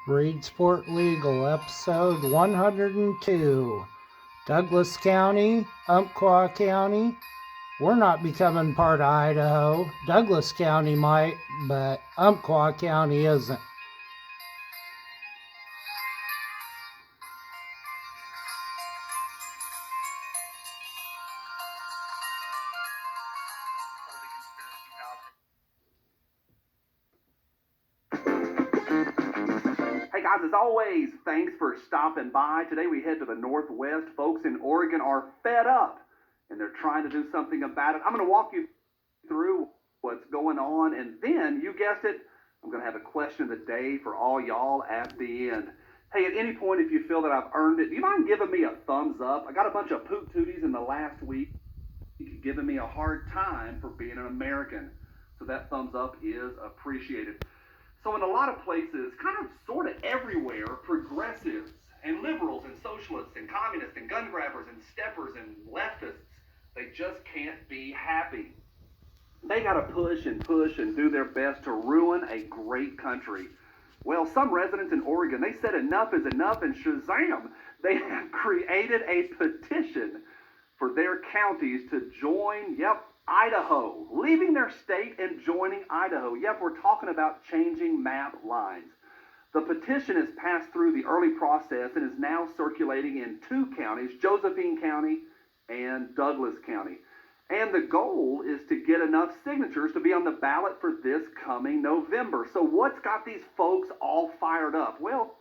Reedsport Legal, episode 102. Douglas County, Umpqua County. We're not becoming part of Idaho. Douglas County might, but Umpqua County isn't. Hey guys, as always, thanks for stopping by. Today we head to the Northwest. Folks in Oregon are fed up and they're trying to do something about it. I'm going to walk you through what's going on, and then, you guessed it, I'm going to have a question of the day for all y'all at the end. Hey, at any point, if you feel that I've earned it, do you mind giving me a thumbs up? I got a bunch of poot tooties in the last week giving me a hard time for being an American. So that thumbs up is appreciated. So in a lot of places, kind of sort of everywhere, progressives and liberals and socialists and communists and gun grabbers and steppers and leftists, they just can't be happy. They got to push and do their best to ruin a great country. Well, some residents in Oregon, they said enough is enough, and shazam, they have created a petition for their counties to join, Idaho, leaving their state and joining Idaho. We're talking about changing map lines. The petition has passed through the early process and is now circulating in two counties, Josephine County and Douglas County. And the goal is to get enough signatures to be on the ballot for this coming November. So what's got these folks all fired up? Well,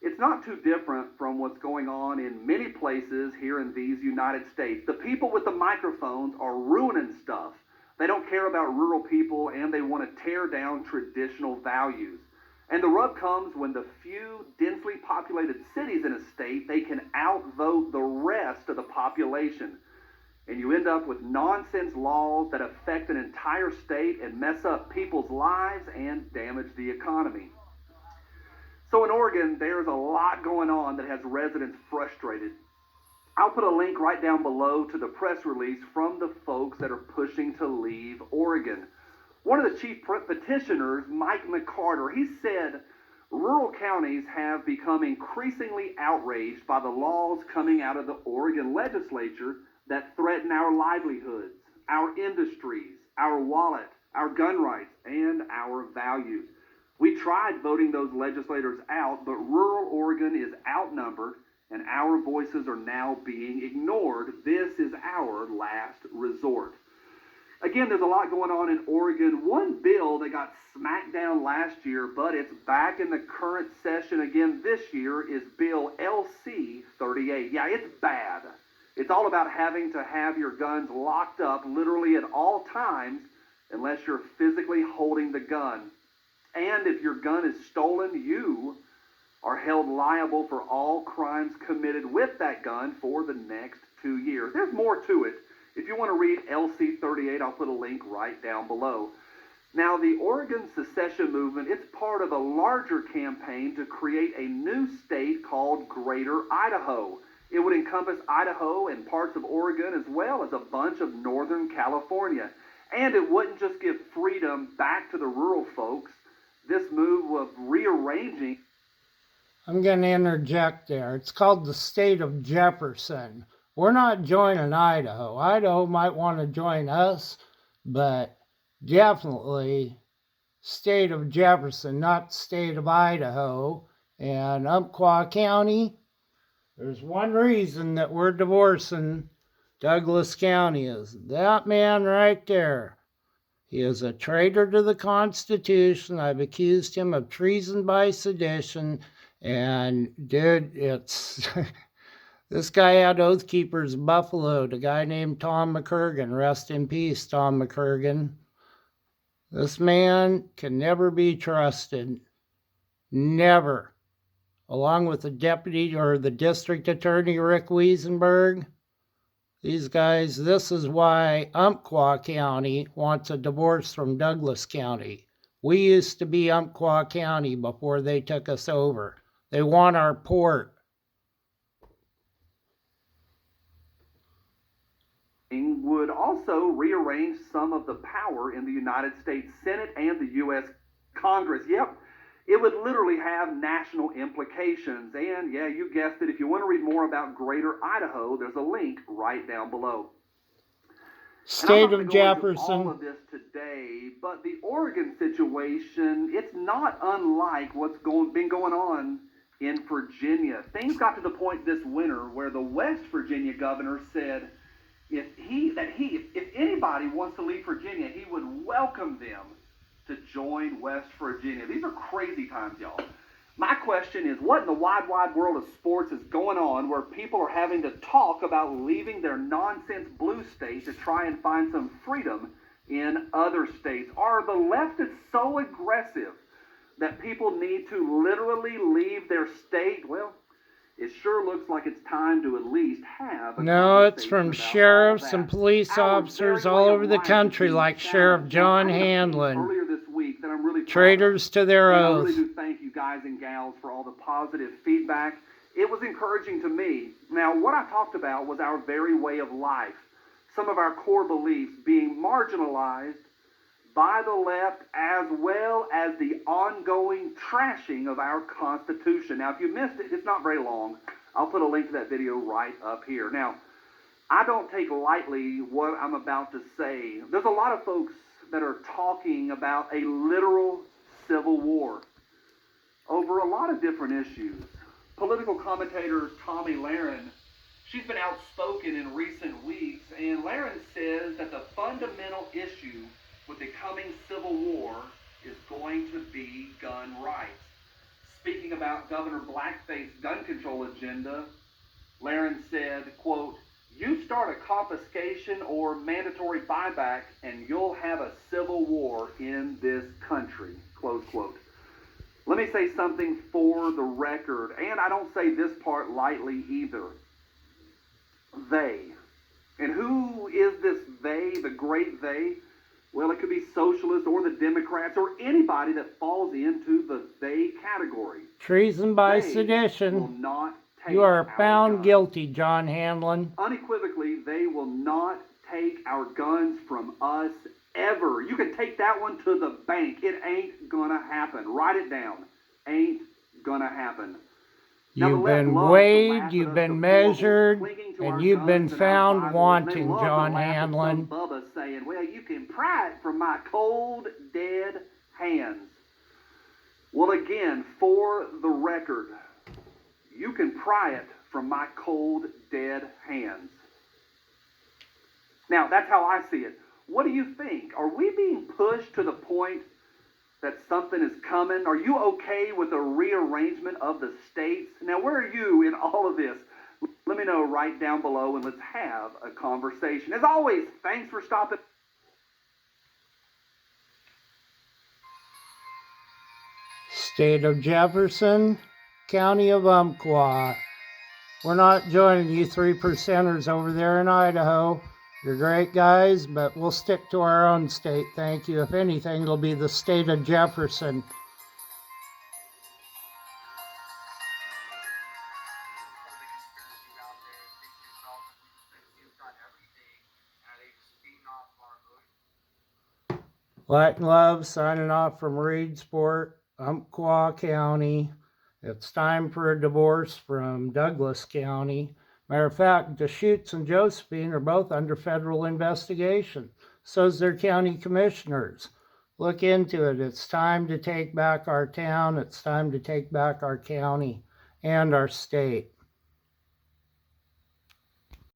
it's not too different from what's going on in many places here in these United States. The people with the microphones are ruining stuff. They don't care about rural people, and they want to tear down traditional values. And the rub comes when the few densely populated cities in a state, they can outvote the rest of the population. And you end up with nonsense laws that affect an entire state and mess up people's lives and damage the economy. So in Oregon, there's a lot going on that has residents frustrated. I'll put a link right down below to the press release from the folks that are pushing to leave Oregon. One of the chief petitioners, Mike McCarter, he said rural counties have become increasingly outraged by the laws coming out of the Oregon legislature that threaten our livelihoods, our industries, our wallet, our gun rights, and our values. We tried voting those legislators out, but rural Oregon is outnumbered, and our voices are now being ignored. This is our last resort. Again, there's a lot going on in Oregon. One bill that got smacked down last year, but it's back in the current session again this year, is Bill LC 38. Yeah, it's bad. It's all about having to have your guns locked up literally at all times unless you're physically holding the gun. And if your gun is stolen, you are held liable for all crimes committed with that gun for the next 2 years. There's more to it. If you want to read LC 38, I'll put a link right down below. Now, the Oregon secession movement, it's part of a larger campaign to create a new state called Greater Idaho. It would encompass Idaho and parts of Oregon as well as a bunch of Northern California. And it wouldn't just give freedom back to the rural folks. This move of rearranging. I'm going to interject there. It's called the state of Jefferson. We're not joining Idaho. Idaho might want to join us, but definitely state of Jefferson, not state of Idaho. And Umpqua County, there's one reason that we're divorcing Douglas County is that man right there. He is a traitor to the Constitution. I've accused him of treason by sedition. And, dude, it's... This guy had Oath Keepers buffaloed, a guy named Tom McCurgan. Rest in peace, Tom McCurgan. This man can never be trusted. Never. Along with the deputy or the district attorney, Rick Wiesenberg. These guys, this is why Umpqua County wants a divorce from Douglas County. We used to be Umpqua County before they took us over. They want our port. Would also rearrange some of the power in the United States Senate and the U.S. Congress. It would literally have national implications. And yeah, you guessed it, if you want to read more about Greater Idaho, there's a link right down below. State of All Jefferson. of this today, but the Oregon situation, it's not unlike what's been going on in Virginia. Things got to the point this winter where the West Virginia governor said if anybody wants to leave Virginia, he would welcome them to join West Virginia. These are crazy times, y'all. My question is, what in the wide world of sports is going on where people are having to talk about leaving their nonsense blue state to try and find some freedom in other states? Are the leftists so aggressive that people need to literally leave their state? Well, it sure looks like it's time to at least have a No, it's conversation from about sheriffs all that. and police Our officers very all way over of the life country, is being like Sheriff challenged. John I did a piece Handlin. earlier this week that I'm really proud of. Traitors to their And I oath. really do thank you guys and gals for all the positive feedback. It was encouraging to me. Now, what I talked about was our very way of life. Some of our core beliefs being marginalized by the left, as well as the ongoing trashing of our Constitution. Now, if you missed it, it's not very long. I'll put a link to that video right up here. Now, I don't take lightly what I'm about to say. There's a lot of folks that are talking about a literal civil war over a lot of different issues. Political commentator Tomi Lahren, she's been outspoken in recent weeks, and Lahren says that the fundamental issue with the coming civil war is going to be gun rights. Speaking about Governor Blackface's gun control agenda, Lahren said, quote, "You start a confiscation or mandatory buyback and you'll have a civil war in this country," close quote. Let me say something for the record, and I don't say this part lightly either. They. And who is this they, the great they? Well, it could be socialists or the Democrats or anybody that falls into the they category. Treason by They sedition. will not take You are our found guns. guilty, John Handlin. Unequivocally, they will not take our guns from us ever. You can take that one to the bank. It ain't gonna happen. Write it down. Ain't gonna happen. Now, the You've left been loves to weighed, laugh you've at us been deplorable, measured, clinging to and our you've been guns and our found Bibles, and they wanting, love to John laugh at Handlin. some Bubba saying, "Well, you can pry it from my cold, dead hands." Well, again, for the record, you can pry it from my cold, dead hands. Now, that's how I see it. What do you think? Are we being pushed to the point that something is coming? Are you okay with a rearrangement of the states? Now, where are you in all of this? Let me know right down below, and let's have a conversation. As always, thanks for stopping. State of Jefferson, County of Umpqua. We're not joining you 3%ers over there in Idaho. You're great guys, but we'll stick to our own state, thank you. If anything, it'll be the state of Jefferson. Light and love, signing off from Reedsport, Umpqua County. It's time for a divorce from Douglas County. Matter of fact, Deschutes and Josephine are both under federal investigation. So's their county commissioners. Look into it. It's time to take back our town. It's time to take back our county and our state.